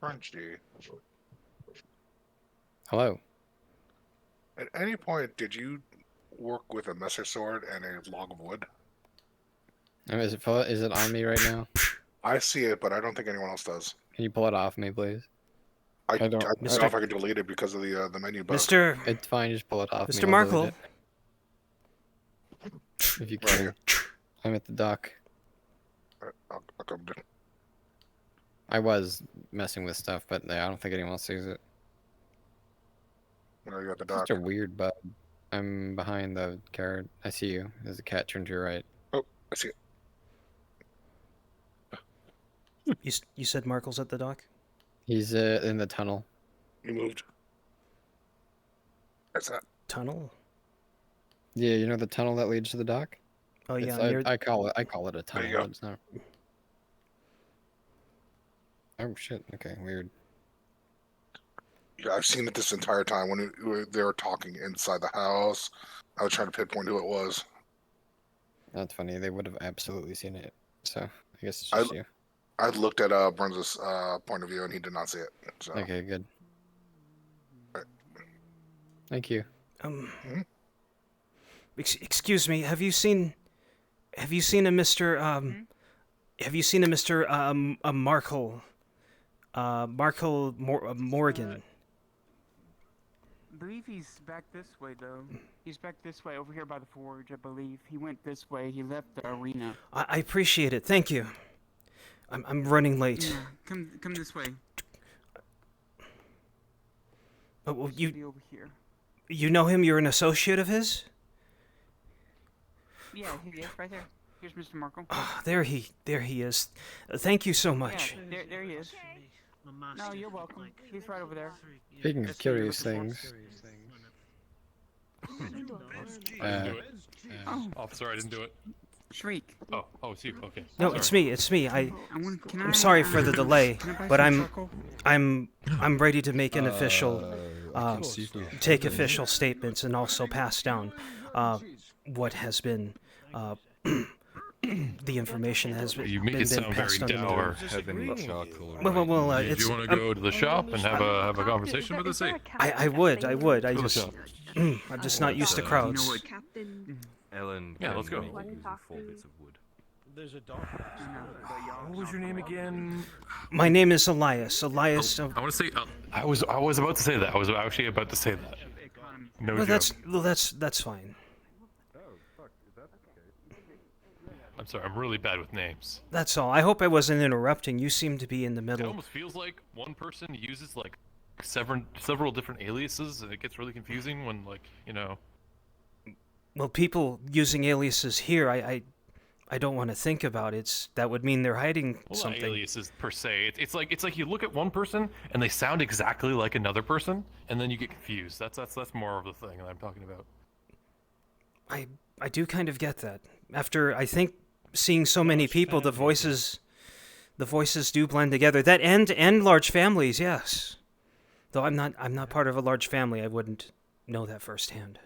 Crunchy. Hello. At any point, did you work with a messer sword and a log of wood? Is it on me right now? I see it, but I don't think anyone else does. Can you pull it off me, please? I don't. don't know if I can delete it because of the menu bug. It's fine. Just pull it off me. Mr. Markle. If you Right can. here. I'm at the dock. I'll come do. I was messing with stuff, but I don't think anyone else sees it. No, you got the It's dock. such a weird bug. I'm behind the carrot. I see you. There's a cat turned to your right. Oh, I see it. You said Markle's at the dock? He's in the tunnel. You moved. That's that. Tunnel? Yeah, you know the tunnel that leads to the dock? Oh yeah, I call it a tunnel. you go. It's not. Oh shit. Okay, weird. Yeah, I've seen it this entire time when they were talking inside the house. I was trying to pinpoint who it was. That's funny. They would have absolutely seen it. So I guess it's just you. I looked at Burns' point of view and he did not see it. So. Okay, good. Right. Thank you. Excuse me. Have you seen a Mr. Markle? Morgan. I believe he's back this way, though. He's back this way, over here by the forge, I believe. He went this way. He left the arena. I appreciate it. Thank you. I'm running late. Yeah, come this way. Oh, well, Be over here. you know him? You're an associate of his? Yeah, here he is, right there. Here's Mr. Markle. Oh, there he is. Thank you so much. Yeah, there he is. No, you're welcome. He's right over there. Speaking of curious things. Officer, I didn't do it. Shriek. Oh, it's you. Okay. No, sorry. it's me. I'm sorry for the delay, but I'm. I'm ready to make an official, take official statements and also pass down what has been the information that has been You make it sound very dour. Well, Do you want to go to the shop and have a conversation with us? I would. I just I'm just not used to crowds. You know what? Captain. Ellen, Yeah, let's go. using 4 bits of wood. There's a dog. What was your name again? My name is Elias. Elias. I want to say. I was about to say that. I was actually about to say that. No well, joke. that's fine. I'm sorry. I'm really bad with names. That's all. I hope I wasn't interrupting. You seem to be in the It middle. almost feels like one person uses like several different aliases, and it gets really confusing when Well, people using aliases here, I don't want to think about it. That would mean they're hiding something. Not aliases per se. It's like you look at one person and they sound exactly like another person, and then you get confused. That's more of the thing that I'm talking about. I do kind of get that. After I think seeing so many people, the voices do blend together. That and large families, yes. Though I'm not part of a large family, I wouldn't know that firsthand.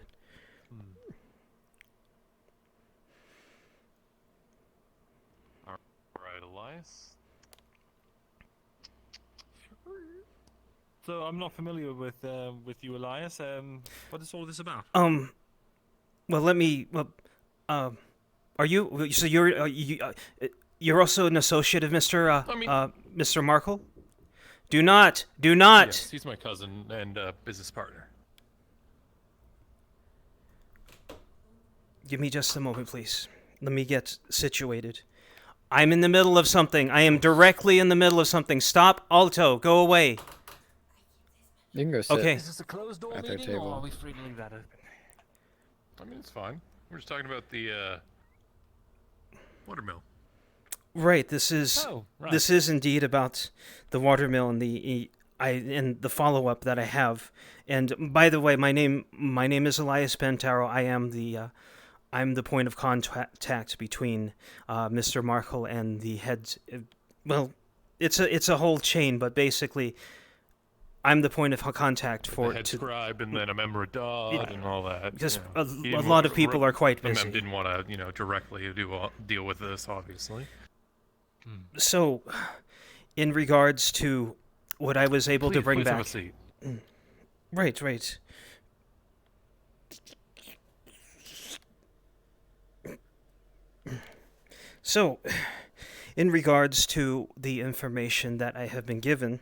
All right, Elias. So I'm not familiar with you, Elias. What is all this about? Well, let me. Are you? So you're also an associate of Mr. Markle? Do not. Yes, he's my cousin and business partner. Give me just a moment, please. Let me get situated. I'm in the middle of something. I am directly in the middle of something. Stop, Alto. Go away. You can go sit. Okay. Is this a closed door At their meeting, or table. are we free to leave that open? I mean, it's fine. We're just talking about the watermill. Right. This is Right. this is indeed about the watermill and the follow-up that I have. And by the way, my name is Elias Bentaro. I'm the point of contact between Mr. Markle and the heads. Well, it's a whole chain, but basically, I'm the point of contact for the head scribe and then a member of DOD and all that. Because yeah. a lot of people are quite The busy. mem didn't want to, directly deal with this, obviously. So, in regards to what I was able to Please, bring please have a back. seat. Right. So, in regards to the information that I have been given,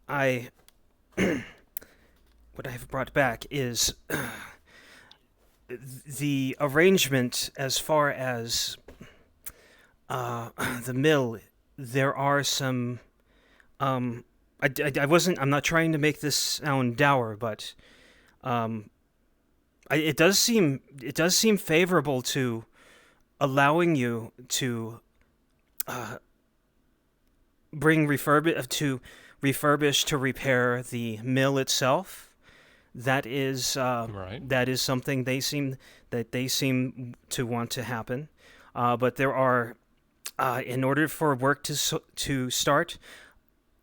what I have brought back is the arrangement as far as the mill. There are some. I'm not trying to make this sound dour, but it does seem favorable to allowing you to refurbish to repair the mill itself. That is Right. that is something they seem to want to happen. But there are, in order for work to start,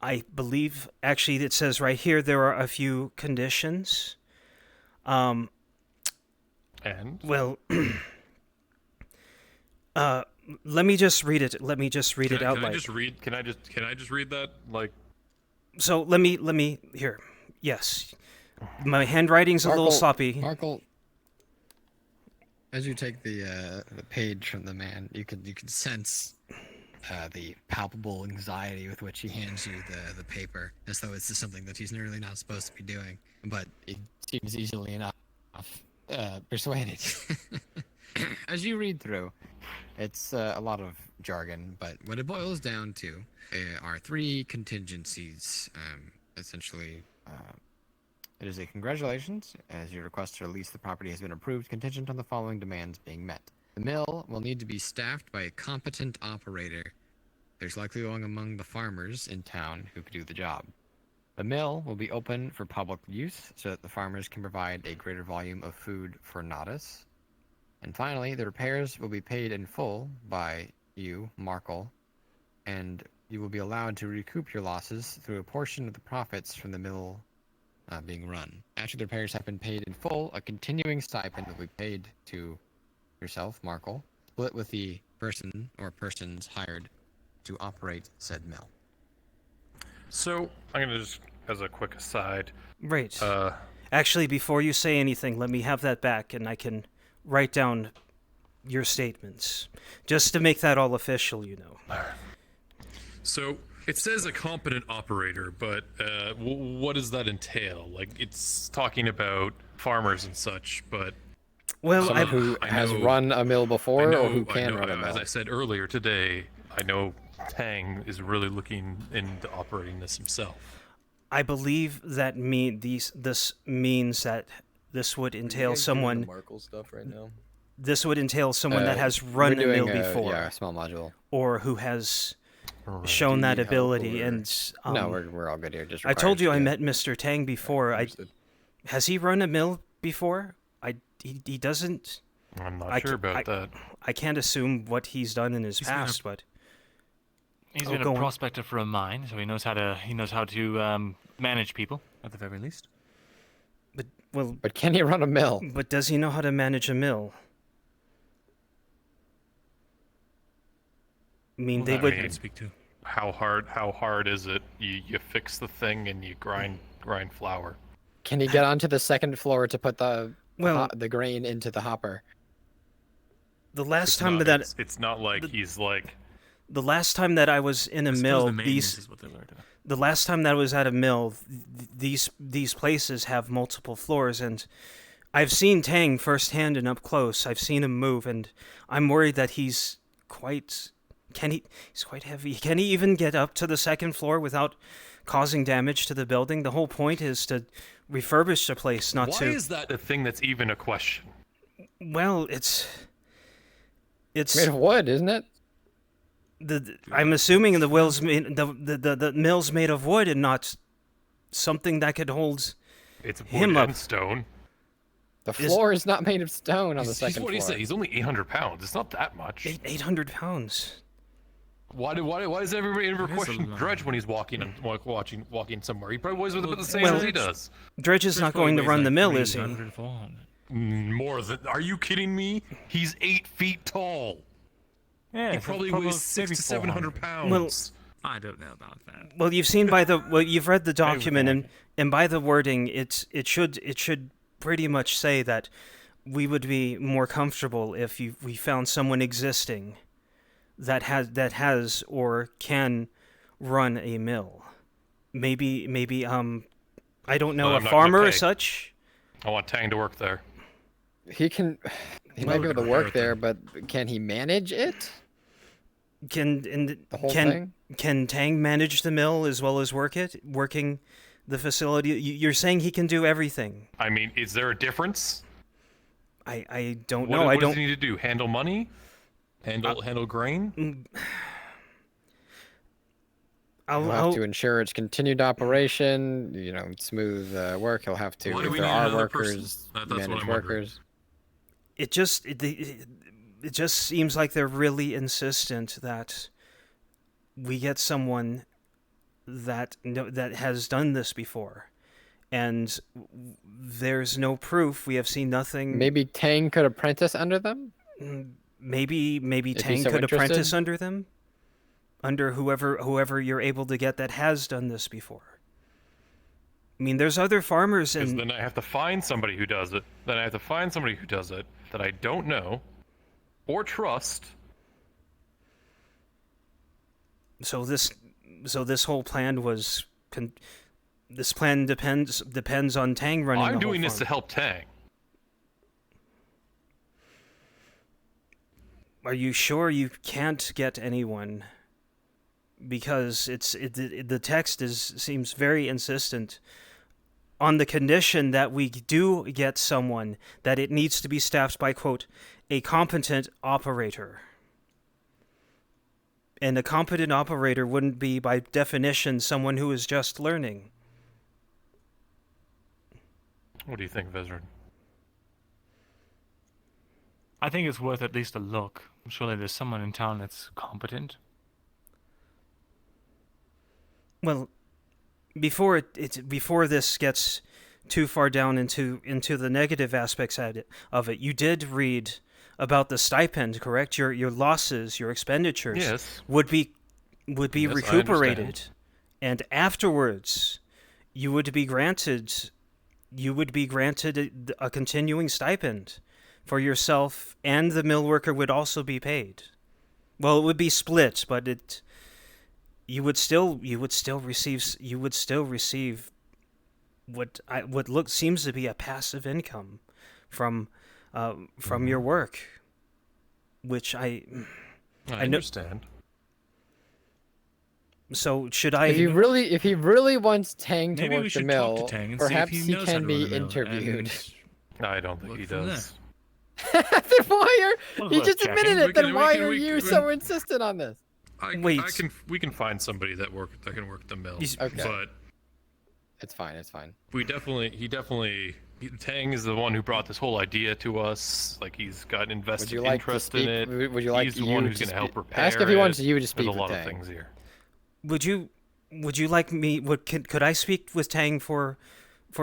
I believe actually it says right here there are a few conditions. And Well, let me just read it. Let me just read it out Can I loud. just read? Can I just read that? Like, So let me here. Yes, my handwriting's a little sloppy. Markle, as you take the page from the man, you can sense the palpable anxiety with which he hands you the paper, as though it's just something that he's really not supposed to be doing. But it seems easily enough persuaded. As you read through, it's a lot of jargon, but what it boils down to are three contingencies. Essentially, it is a congratulations, as your request to release the property has been approved, contingent on the following demands being met. The mill will need to be staffed by a competent operator. There's likely one among the farmers in town who could do the job. The mill will be open for public use so that the farmers can provide a greater volume of food for Nodus. And finally, the repairs will be paid in full by you, Markle, and you will be allowed to recoup your losses through a portion of the profits from the mill being run. After the repairs have been paid in full, a continuing stipend will be paid to yourself, Markle, split with the person or persons hired to operate said mill. so I'm gonna just, as a quick aside, Right. Actually, before you say anything, let me have that back, and I can write down your statements, just to make that all official. So it says a competent operator, but what does that entail? Like, it's talking about farmers and such, but Well, Someone Who I has know- run a mill before, I or who know- can I run a know, mill? as I said earlier today, I know Tang is really looking into operating this himself. I believe that this means that this would entail someone. Markle stuff right now. This would entail someone that has We're run a doing mill before, yeah, a small module. or who has Right. shown Do that you need help, ability. or- And No, we're all good here. Just I told you I requires- met Mr. Tang before. Understood. Has he run a mill before? He doesn't. I'm not I sure ca- about that. I can't assume what he's done in his He's been a- past, but He's Oh, been go a on. prospector for a mine, so he knows how to manage people at the very least. But can he run a mill? but does he know how to manage a mill? I mean, they I would. mean, Speak to. How hard is it? You fix the thing and you grind flour. Can he get onto the second floor to put the Well, the grain into the hopper? the last It's time not, that it's not like he's like the last time that I was in a mill, these the last time that I was at a mill, these places have multiple floors, and I've seen Tang firsthand and up close. I've seen him move, and I'm worried that he's quite heavy. Can he even get up to the second floor without causing damage to the building? The whole point is to refurbish the place, not why to. is that a thing that's even a question? Well, it's Made of wood, isn't it? I'm assuming the mill's made of wood and not something that could hold. It's wood Him and up. stone. The floor is not made of stone on the He's, second what do you floor. say? He's only 800 pounds. It's not that much. 800 pounds. Why does everybody ever That is a question lot. Dredge when he's walking somewhere? He probably weighs about the same Well, as he does. Dredge is not going to run the mill, is he? 300, 400. More than? Are you kidding me? He's 8 feet tall. Yeah, He so probably weighs 600 to 700 pounds. Well, I don't know about that. Well, you've read the document, and by the wording, it should pretty much say that we would be more comfortable if we found someone existing that has or can run a mill. Maybe I don't know, Well, a I'm not gonna farmer or pay. such. I want Tang to work there. He can. He might be able to work there, but can he manage it? The whole thing? Can Tang manage the mill as well as working the facility? You're saying he can do everything. I mean, is there a difference? I don't What, know. what I does don't. he need to do? Handle money? Handle grain? He'll have to ensure its continued operation. You know, smooth work. He'll have to. Why do If we there need are another person? workers, That's what manage I'm wondering. workers. It just seems like they're really insistent that we get someone that has done this before, and there's no proof. We have seen nothing. Maybe Tang could apprentice under them. Maybe he's Tang so could apprentice interested? under them, under whoever you're able to get that has done this before. I mean, there's other farmers Because and then I have to find somebody who does it. Then I have to find somebody who does it that I don't know or trust. so this whole plan was this plan depends on Tang running I'm the whole doing this to farm. help Tang. Are you sure you can't get anyone? Because the text seems very insistent on the condition that we do get someone, that it needs to be staffed by, quote, a competent operator. And a competent operator wouldn't be, by definition, someone who is just learning. What do you think, Vezran? I think it's worth at least a look. Surely there's someone in town that's competent. Well, before before this gets too far down into the negative aspects of it, you did read about the stipend, correct? Your losses, your expenditures Yes. would be Yes, I recuperated, understand. and afterwards you would be granted a continuing stipend for yourself, and the mill worker would also be paid. Well, it would be split, but you would still receive what seems to be a passive income from your work, which I I know. understand. So should I? If he really wants Tang to Maybe we work the should mill, talk to Tang and see if perhaps he he knows how can to be run a mill, interviewed. I don't think Work he from does. Then why Well, he worth just checking. admitted it? We Then can- we why can- are we you can- so insistent on this? Wait. We can find somebody that can work the mill. Okay. But It's fine. It's fine. Tang is the one who brought this whole idea to us. Like, he's got Would invested you like to interest speak? in it. Would you like He's the you one who's to going to help speak- repair Ask if he wants it. you to speak There's a with lot of Tang. things here. Would you like me? Could I speak with Tang for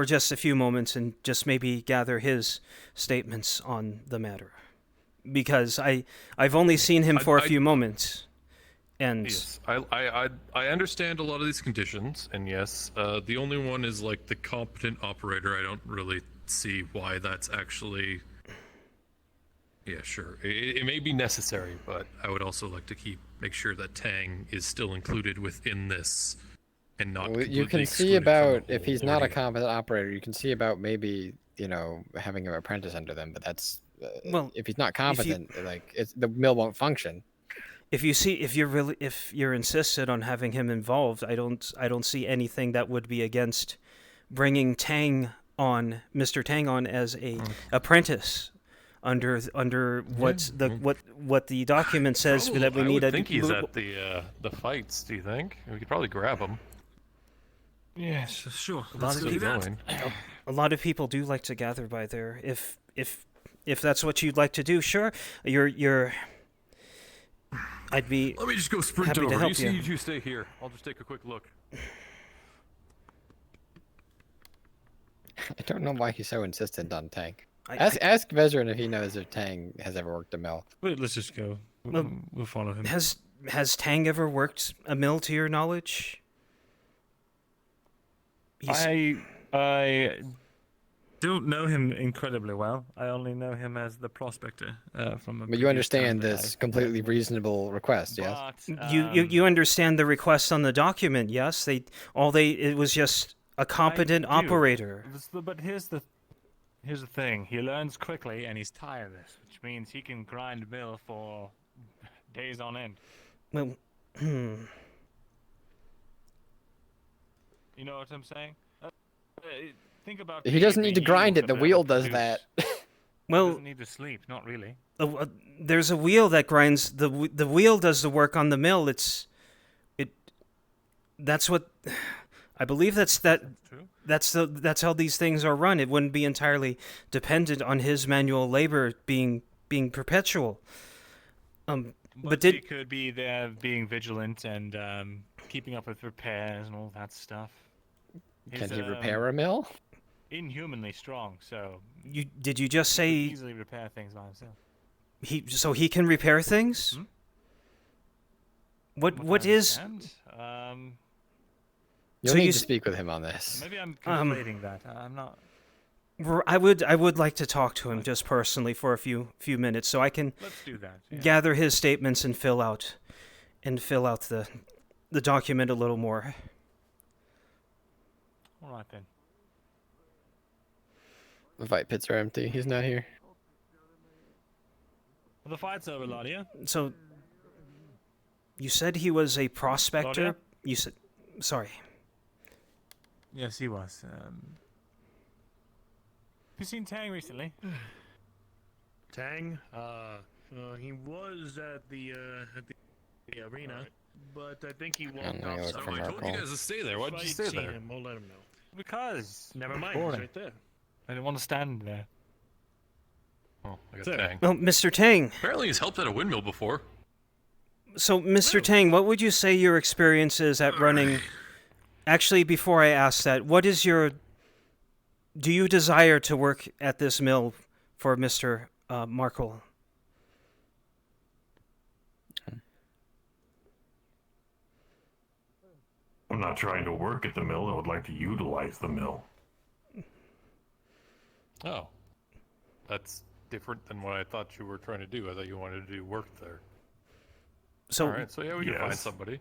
just a few moments and just maybe gather his statements on the matter? Because I've only seen him for a few moments, and Yes, I understand a lot of these conditions, and yes, the only one is like the competent operator. I don't really see why that's actually. Yeah, sure. It may be necessary, but I would also like to make sure that Tang is still included within this, and not. Well, you completely can see excluded from the about if whole he's not a ordeal. competent operator. You can see about maybe having an apprentice under them. But that's Well, if he's not competent, the mill won't function. if you're insistent on having him involved, I don't see anything that would be against bringing Mr. Tang on as a apprentice under what the document says Probably- that we I need. would think he's at the fights. Do you think we could probably grab him? Yes, sure. lot Let's of do Still that. going. A lot of people do like to gather by there. If that's what you'd like to do, sure. I'd be. Let me just go sprint Happy to over. help you. You two stay here. I'll just take a quick look. I don't know why he's so insistent on Tang. I- Ask Vezran if he knows if Tang has ever worked a mill. Wait, let's just go. Well, We'll follow him. Has has Tang ever worked a mill to your knowledge? I don't know him incredibly well. I only know him as the prospector from a But you previous understand town that this I- completely reasonable request, yes? But, You understand the request on the document, yes? It was just a competent I do. operator. But here's the thing. He learns quickly and he's tireless, which means he can grind mill for days on end. Well, You know what I'm saying? Think about. He doesn't need to the grind yield it. The that will wheel ever does produce. that. He well, doesn't need to sleep. Not really. there's a wheel that grinds. The wheel does the work on the mill. That's what I believe. That's True. that's how these things are run. It wouldn't be entirely dependent on his manual labor being perpetual. But he could be there being vigilant and keeping up with repairs and all that stuff. Can He's, he repair a mill? Inhumanly strong, so did you just he say could easily repair things by himself. he can repair things? Hmm? What I is? understand. You'll So need you to s- speak with him on this. Maybe I'm conflating that. I'm not. I would like to talk to him just personally for a few minutes so I can Let's do that. Yeah. gather his statements and fill out the document a little more. All right then. The fight pits are empty. He's not here. Well, the fight's over, Ladia. So you said he was a prospector? Claudia? You said sorry. Yes, he was. Have you seen Tang recently? Tang, he was at the arena, but I think he walked I'm gonna off. look So for I I told you Markle. guys to stay there. Why'd you if I stay see there? him, we'll let him know. Because Never mind, boring. he's right there. I didn't want to stand there. Oh, I got There. Tang. Well, Mr. Tang. Apparently he's helped at a windmill before. So, Mr. Tang, what would you say your experience is at running? Actually, before I ask that, what is your? Do you desire to work at this mill for Mr. Markle? I'm not trying to work at the mill. I would like to utilize the mill. Oh. That's different than what I thought you were trying to do. I thought you wanted to do work there. So, Alright, so yeah, we can find Yes. somebody.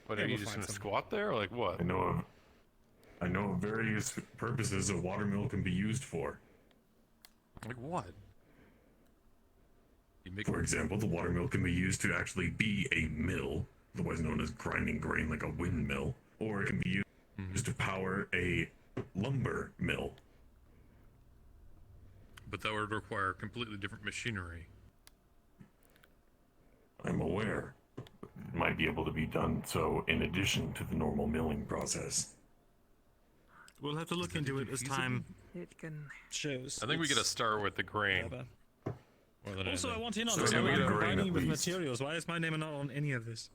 But Yeah, are you we'll just find gonna somebody. squat there, or like what? I know of various purposes a water mill can be used for. Like what? You make For example, the water mill can be used to actually be a mill, otherwise known as grinding grain like a windmill, or it can be used to power a lumber mill. But that would require completely different machinery. I'm aware. It might be able to be done so in addition to the normal milling process. We'll have to look into it as time shows. I think we gotta start with the grain. More than Also, I anything. want in on So this. yeah, I'm we not gotta grain providing at you with least. materials. Why is my name not on any of this?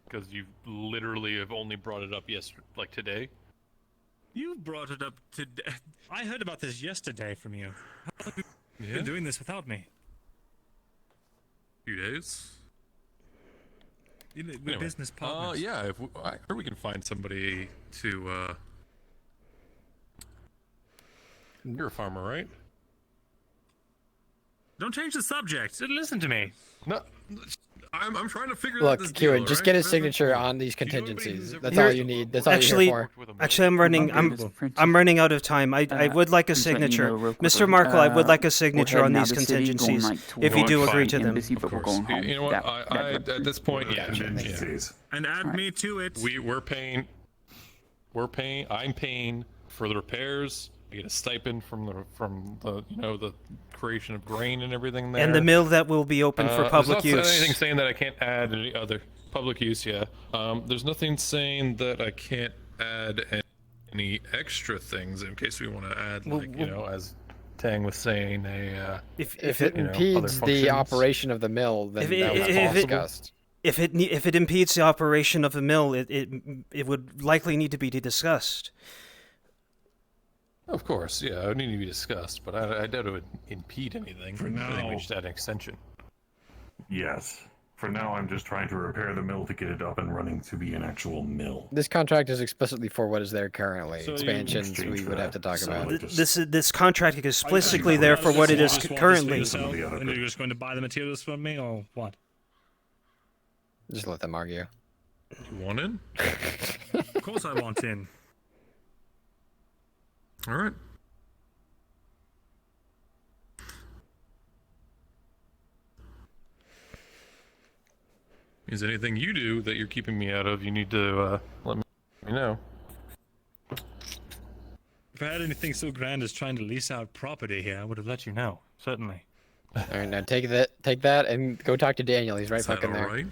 Because you literally have only brought it up like today. You brought it up today. I heard about this yesterday from you. How long have you Yeah. been doing this without me? Few days. We're Anyway, business partners. yeah, I heard we can find somebody to. You're a farmer, right? Don't change the subject. Listen to me. No, I'm trying to figure Look, out this deal, Kieran, just right? get his That's signature cool. on these Do you know anybody contingencies. who's That's ever all worked you with a- need. That's all Actually- you're here for. with a mill? Actually, I'm running out of time. I would like a Just letting you signature, know real Mr. quickly. Markle. I would like a We're signature heading on out these of the city, going, contingencies, like, if you do towards agree the to them. embassy, but Of we're course. going home. You know what? That at this point, yeah, Contingencies. And add me to it. we're paying. I'm paying for the repairs. I get a stipend from the the creation of grain and everything there. And the mill that will be open for public there's not anything use. saying that I can't add any other public use. Yeah. There's nothing saying that I can't add any extra things in case we want to add, like as Tang was saying, If If it you know, other impedes the functions. operation of the mill, then If that was it- discussed. if it impedes the operation of the mill, it would likely need to be discussed. Of course, yeah, it would need to be discussed, but I doubt it would impede anything. For I think we now. just add an extension. Yes. For now, I'm just trying to repair the mill to get it up and running to be an actual mill. This contract is explicitly for what is there currently. So you- Expansions Exchange we for would have that. to talk So, about. like, This contract is explicitly you- there I for was what just- it I is just want this for currently. yourself, Some of the other and you're just going to buy the materials from me, or what? Just let them argue. You want in? Of course I want in. All right. Is anything you do that you're keeping me out of? You need to let me know. If I had anything so grand as trying to lease out property here, I would have let you know. Certainly. All right, now take that, and go talk to Daniel. He's right Is that fucking all there. right?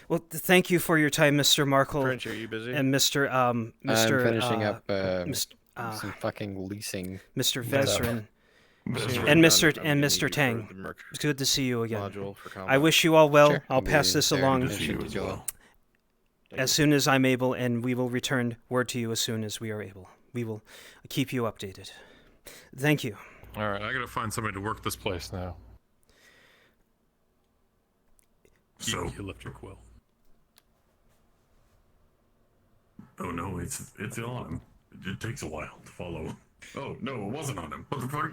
Well, thank you for your time, Mr. Markle. French, are you busy? And Mr. I'm finishing up Mr. some fucking leasing. Mr. stuff. Veserin. Veserin. And Mr. I'm gonna and need Mr. you Tang. for the Merc It's good to see you again. module for I combat. wish you all well. Sure, I'll pass be this there to along Good to see you mention as to well. as soon as I'm able, and we will return word to you as soon as we are able. We will keep you updated. Thank you. All right, I gotta find somebody to work this place now. So, You left your quill. oh no, it's on him. It takes a while to follow. Oh no, it wasn't on him. What the fuck?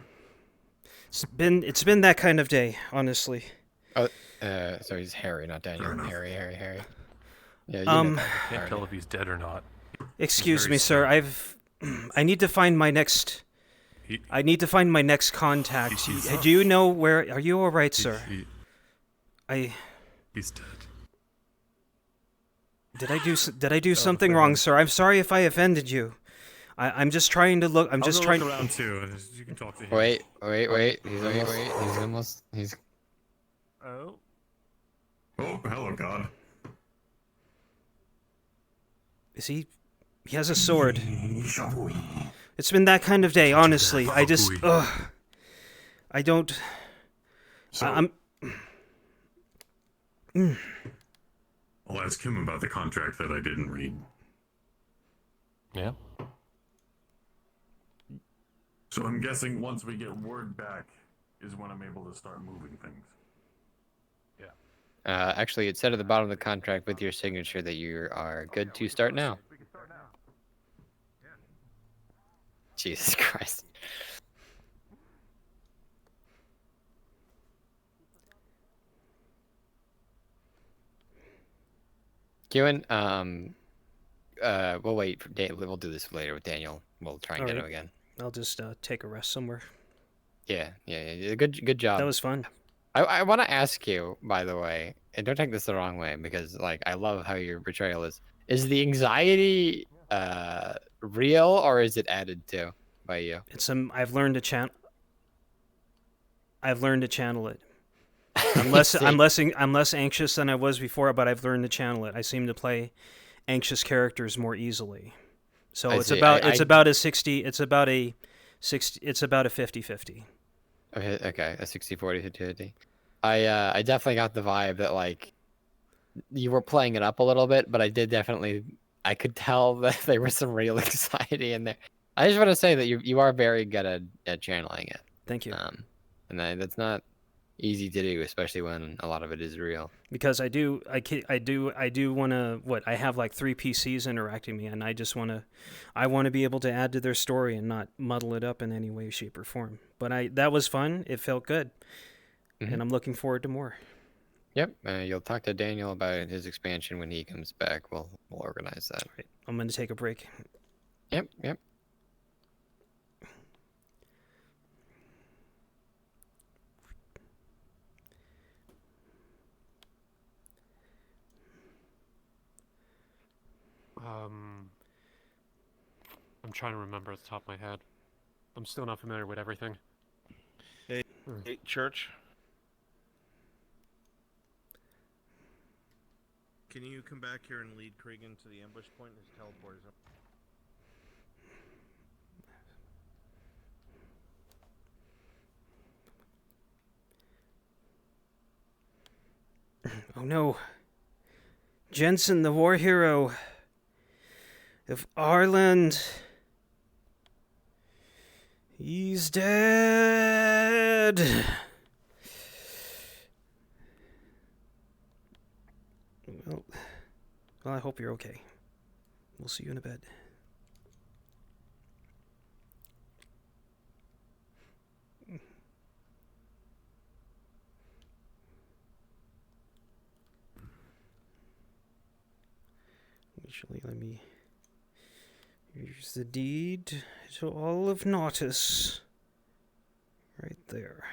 It's been that kind of day, honestly. Oh, so he's Harry, not Daniel. Fair enough. Harry. Yeah, you Um, know that. Can't Harry. tell if he's dead or not. Excuse very me, sir. I need to find my next. He- I need to find my next contact. He's- Do you know where? Are you all right, sir? He's dead. Did I do something wrong, sir? I'm sorry if I offended you. I'm just trying to look. I'm just I'll trying. look around too. And you can talk to him. Wait. He's almost. He's. Oh. Oh, hello, God. Is he? He has a sword. It's been that kind of day, honestly. I just. Ugh. I don't. So, I'm. I'll ask him about the contract that I didn't read. Yeah. So I'm guessing once we get word back is when I'm able to start moving things. Actually, it said at the bottom of the contract with your signature that you are good to start now. Jesus Christ. Kieran, we'll wait for we'll do this later with Daniel. We'll try and get him Alright. again. I'll just take a rest somewhere. Yeah. Good job. That was fun. I want to ask you, by the way, and don't take this the wrong way, because like I love how your portrayal is. Is the anxiety real, or is it added to by you? It's I've learned to channel. I've learned to channel it. I'm less anxious than I was before, but I've learned to channel it. I seem to play anxious characters more easily. So it's about a 50-50. Okay, a 60-40 50. I definitely got the vibe that like you were playing it up a little bit, but I could tell that there was some real anxiety in there. I just want to say that you are very good at channeling it. Thank you. And that's not easy to do, especially when a lot of it is real. Because I do want to. I have like 3 PCs interacting with me, and I want to be able to add to their story and not muddle it up in any way, shape, or form. But that was fun. It felt good, and I'm looking forward to more. Yep. You'll talk to Daniel about his expansion when he comes back. We'll organize that. Right. I'm going to take a break. Yep. I'm trying to remember at the top of my head. I'm still not familiar with everything. Hey, Church. Can you come back here and lead Cregan to the ambush point? His teleporter's up. Oh no. Jensen, the war hero of Ireland. He's dead. Well, I hope you're okay. We'll see you in a bit. Actually, let me... Here's the deed to all of Nautis. Right there.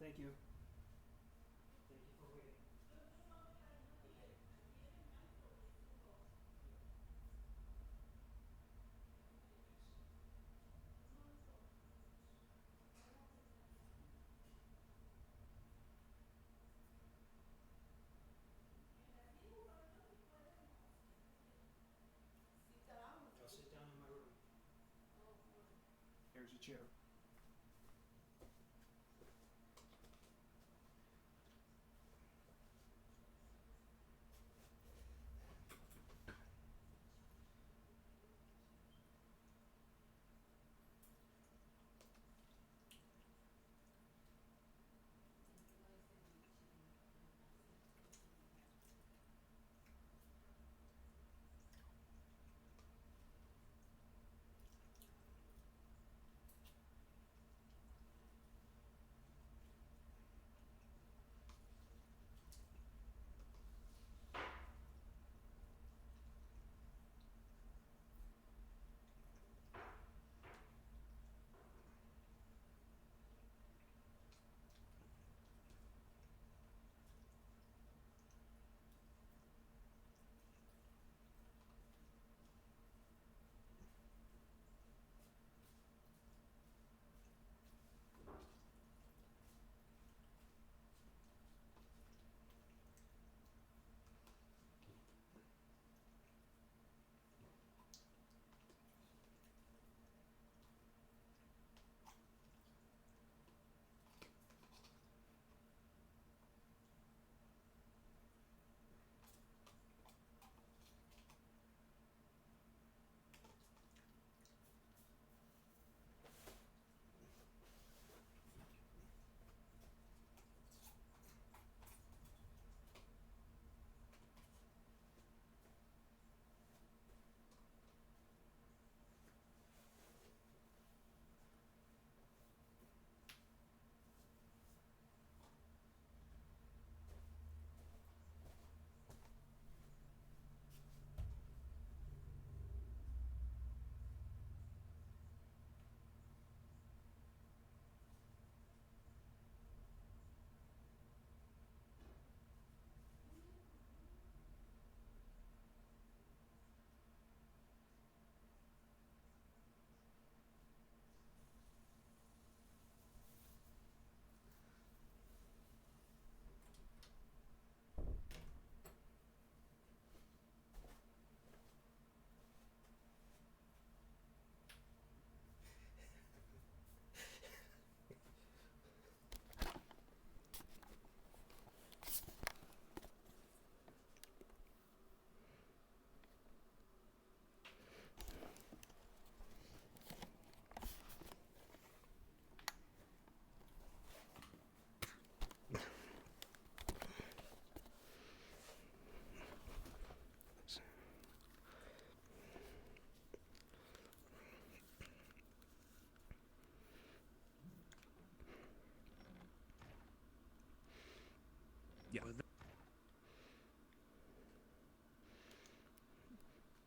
Thank you. Thank you for waiting. I'll sit down in my room. Here's a chair.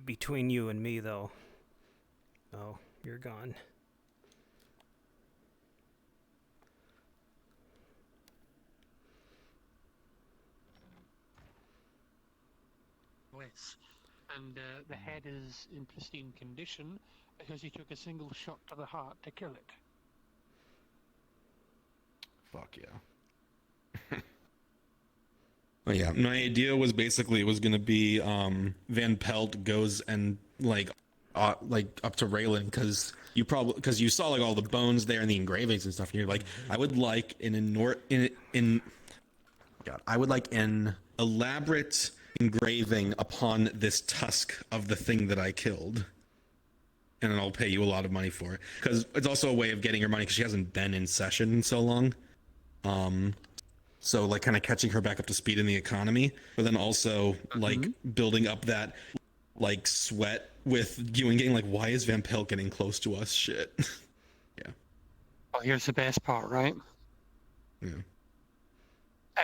between you and me, though. Oh, you're gone. And the head is in pristine condition because he took a single shot to the heart to kill it. Fuck yeah. Well, yeah, my idea was basically it was gonna be Van Pelt goes and like up to Raylan because you saw like all the bones there and the engravings and stuff, and you're like, I would like I would like an elaborate engraving upon this tusk of the thing that I killed, and then I'll pay you a lot of money for it because it's also a way of getting her money because she hasn't been in session in so long. So like kind of catching her back up to speed in the economy, but then also like building up that like sweat with you and getting like, why is Van Pelt getting close to us? Shit. Yeah. Well, here's the best part, right? Yeah.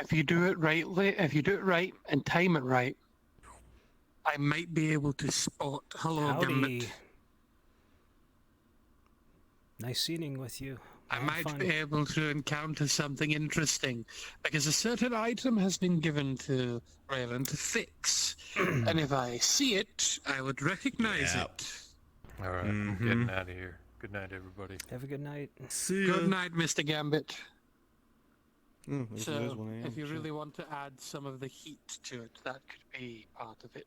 If you do it right and time it right, I might be able to spot. Hello, Howdy. Gambit. Nice seeing with you. I Have might fun. be able to encounter something interesting because a certain item has been given to Raylan to fix, and if I see it, I would recognize it. All right, I'm getting out of here. Good night, everybody. Have a good night. See Good night, Mr. Gambit. There's So, one I am, if you sure. really want to add some of the heat to it, that could be part of it.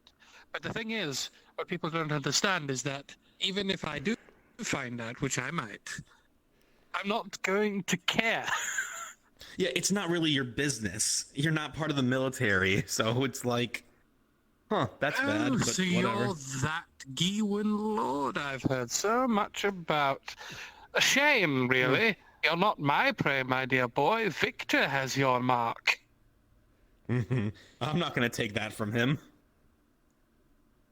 But the thing is, what people don't understand is that even if I do find out, which I might, I'm not going to care. Yeah, it's not really your business. You're not part of the military, so it's like, huh, that's bad, Oh, but so whatever. you're that Gewin Lord I've heard so much about. A shame, really. You're not my prey, my dear boy. Victor has your mark. I'm not gonna take that from him.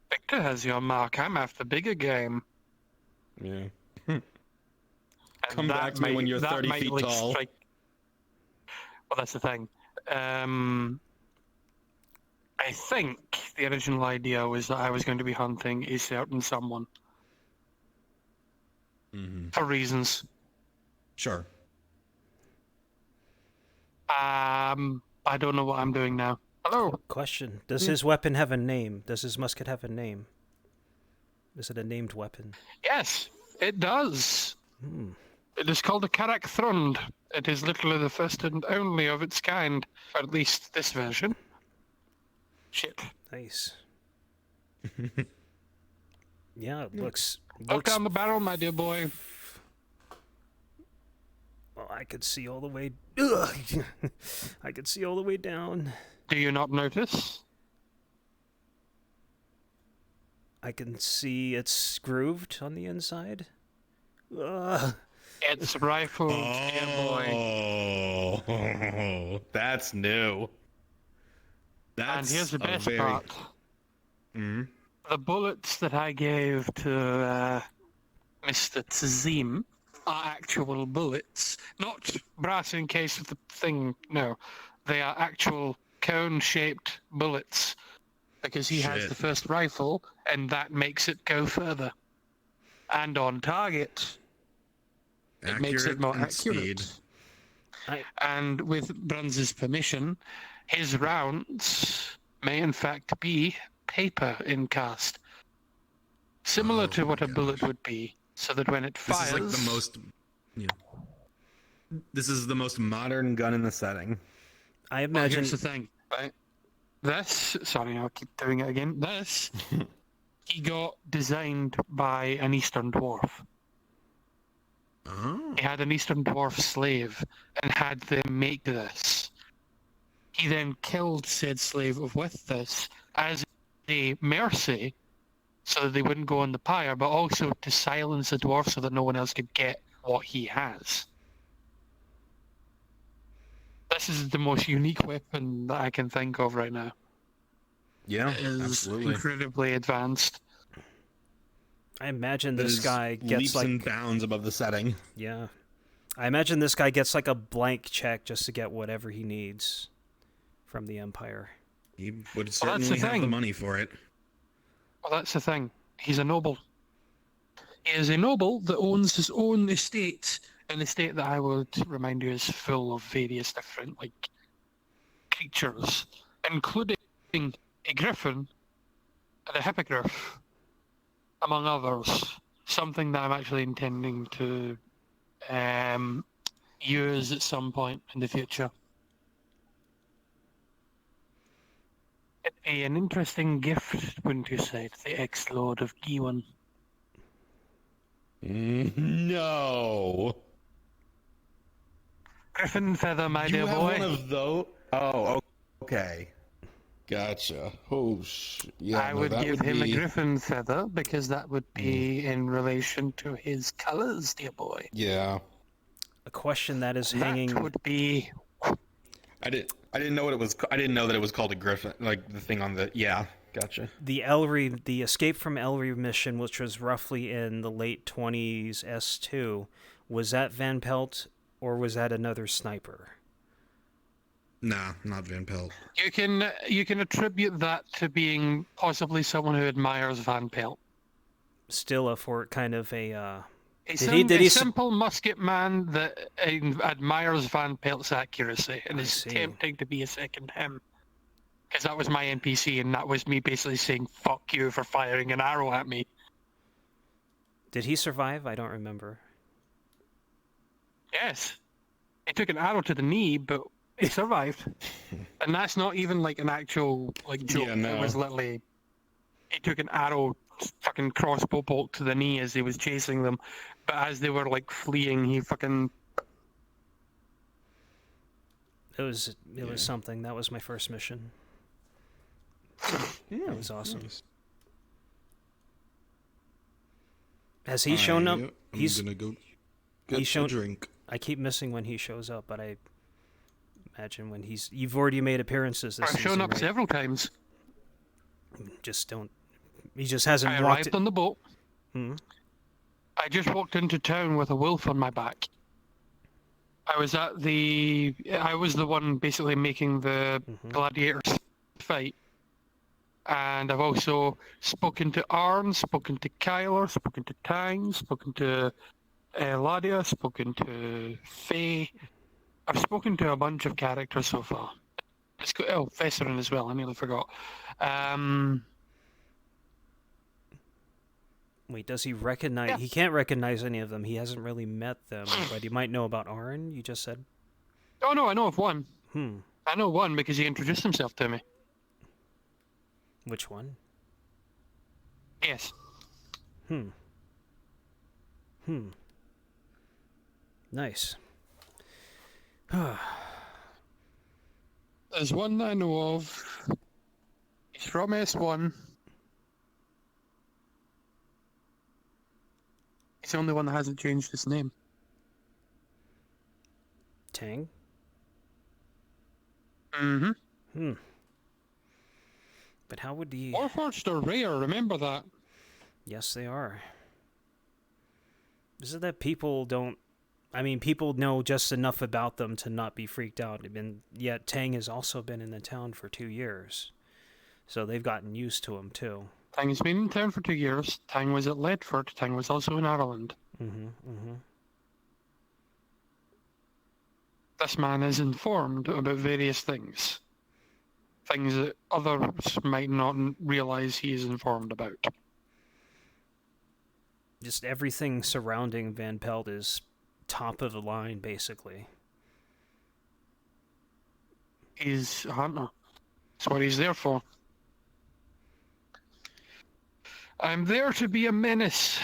Victor has your mark. I'm after bigger game. Yeah. And Come that back to me when you're that 30 might, feet like, tall. Well, that's the thing. I think the original idea was that I was going to be hunting a certain someone. For reasons. Sure. I don't know what I'm doing now. Hello. Question: does his weapon have a name? Does his musket have a name? Is it a named weapon? Yes, it does. It is called a Karak Thrund. It is literally the first and only of its kind, or at least this version. Shit. Nice. Yeah, it looks. Look down the barrel, my dear boy. Well, I could see all the way. Ugh. I could see all the way down. Do you not notice? I can see it's grooved on the inside. Ugh. It's rifled, dear boy. Oh, that's new. That's And here's the a best very... part. The bullets that I gave to Mr. Tzim are actual bullets, not brass encased with the thing. No, they are actual cone-shaped bullets because he has Shit. the first rifle, and that makes it go further. And on target, it makes it more and accurate. speed. And with Bruns's permission, his rounds may in fact be paper in cast, similar to what a bullet would be, so that when it This fires, is like the most. Yeah. This is the most modern gun in the setting. I Well, imagine. here's the thing, right? This, sorry, I'll keep doing it again. This, he got designed by an Eastern dwarf. Oh. He had an Eastern dwarf slave and had them make this. He then killed said slave with this as a mercy, so that they wouldn't go on the pyre, but also to silence the dwarf so that no one else could get what he has. This is the most unique weapon that I can think of right now. Yeah, It is absolutely. incredibly advanced. I imagine That this is guy gets leaps like. and bounds above the setting. Yeah. I imagine this guy gets like a blank check just to get whatever he needs from the Empire. He would Well, that's the certainly have the thing. money for it. Well, that's the thing. He's a noble. He is a noble that owns his own estate, an estate that I would remind you is full of various different creatures, including a griffin and a hippogriff, among others. Something that I'm actually intending to use at some point in the future. It'd be an interesting gift, wouldn't you say, to the ex-Lord of Giwan? No. Griffin feather, my You dear have boy. one of those? Oh, okay. Gotcha. Oh, yeah. I no, would that give would him a be... griffin feather because that would be in relation to his colors, dear boy. Yeah. A question that is And hanging. that would be. I didn't know what it was. I didn't know that it was called a griffin. Like the thing on the. Yeah. Gotcha. The Escape from Elry mission, which was roughly in the late 20s S2, was that Van Pelt or was that another sniper? Nah, not Van Pelt. You can attribute that to being possibly someone who admires Van Pelt. Still for kind of a. A simple musket man that admires Van Pelt's accuracy and is attempting to be a second him. Because that was my NPC, and that was me basically saying, fuck you for firing an arrow at me. Did he survive? I don't remember. Yes. He took an arrow to the knee, but he survived. And that's not even like an actual joke. Yeah, no. It was literally... He took an arrow, fucking crossbow bolt to the knee as he was chasing them. But as they were fleeing, he fucking... It was something. That was my first mission. That was awesome. Nice. Has he shown up? I'm gonna go get a drink. I keep missing when he shows up, but I imagine when he's... You've already made appearances this I've season, shown up right? several times. Just don't... He just hasn't I walked... arrived on the boat. I just walked into town with a wolf on my back. I was the one basically making the gladiators fight. And I've also spoken to Arn, spoken to Kyler, spoken to Tang, spoken to Ladia, spoken to Faye. I've spoken to a bunch of characters so far. Fesserin as well, I nearly forgot. Wait, does he recognize... Yeah. He can't recognize any of them. He hasn't really met them, but he might know about Arn, you just said? Oh, no, I know of one. I know one because he introduced himself to me. Which one? Yes. Nice. There's one that I know of. He's from S1. He's the only one that hasn't changed his name. Tang? But how would he... Warforged are rare, remember that. Yes, they are. Is it that people don't... I mean, people know just enough about them to not be freaked out. And yet Tang has also been in the town for 2 years. So they've gotten used to him, too. Tang has been in town for 2 years. Tang was at Ledford. Tang was also in Ireland. This man is informed about various things. Things that others might not realise he is informed about. Just everything surrounding Van Pelt is top of the line, basically. He's a hunter. That's what he's there for. I'm there to be a menace.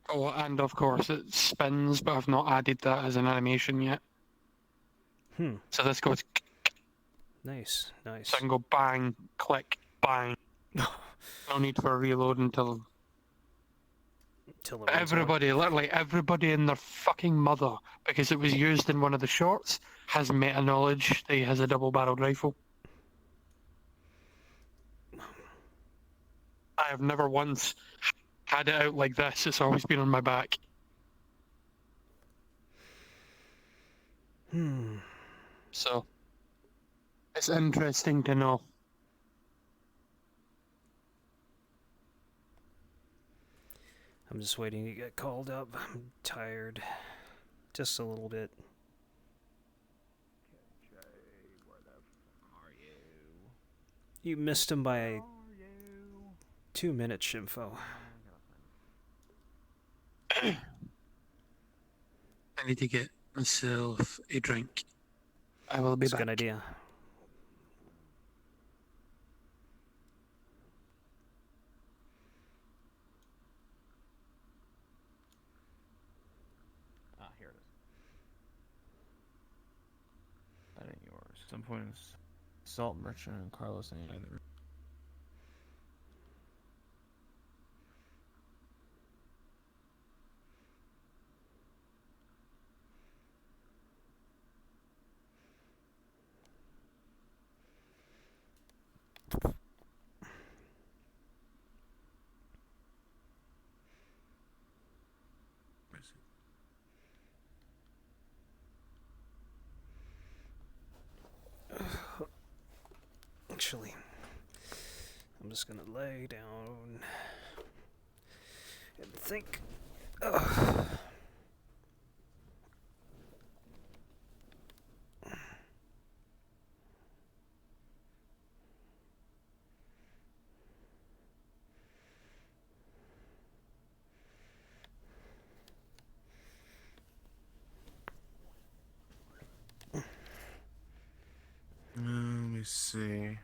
Oh, and of course it spins, but I've not added that as an animation yet. So this goes... Nice. So I can go bang, click, bang. No need for a reload until everybody, literally everybody and their fucking mother, because it was used in one of the shorts, has meta knowledge that he has a double-barreled rifle. I have never once had it out like this. It's always been on my back. So, it's interesting to know. I'm just waiting to get called up. I'm tired. Just a little bit. You missed him by 2 minutes, Shimfo. I need to get myself a drink. I will be That's a back. good idea. Ah, here it is. That ain't yours. Some point is Salt Merchant and Carlos ain't either. Actually, I'm just gonna lay down and think. Ugh. Let me see.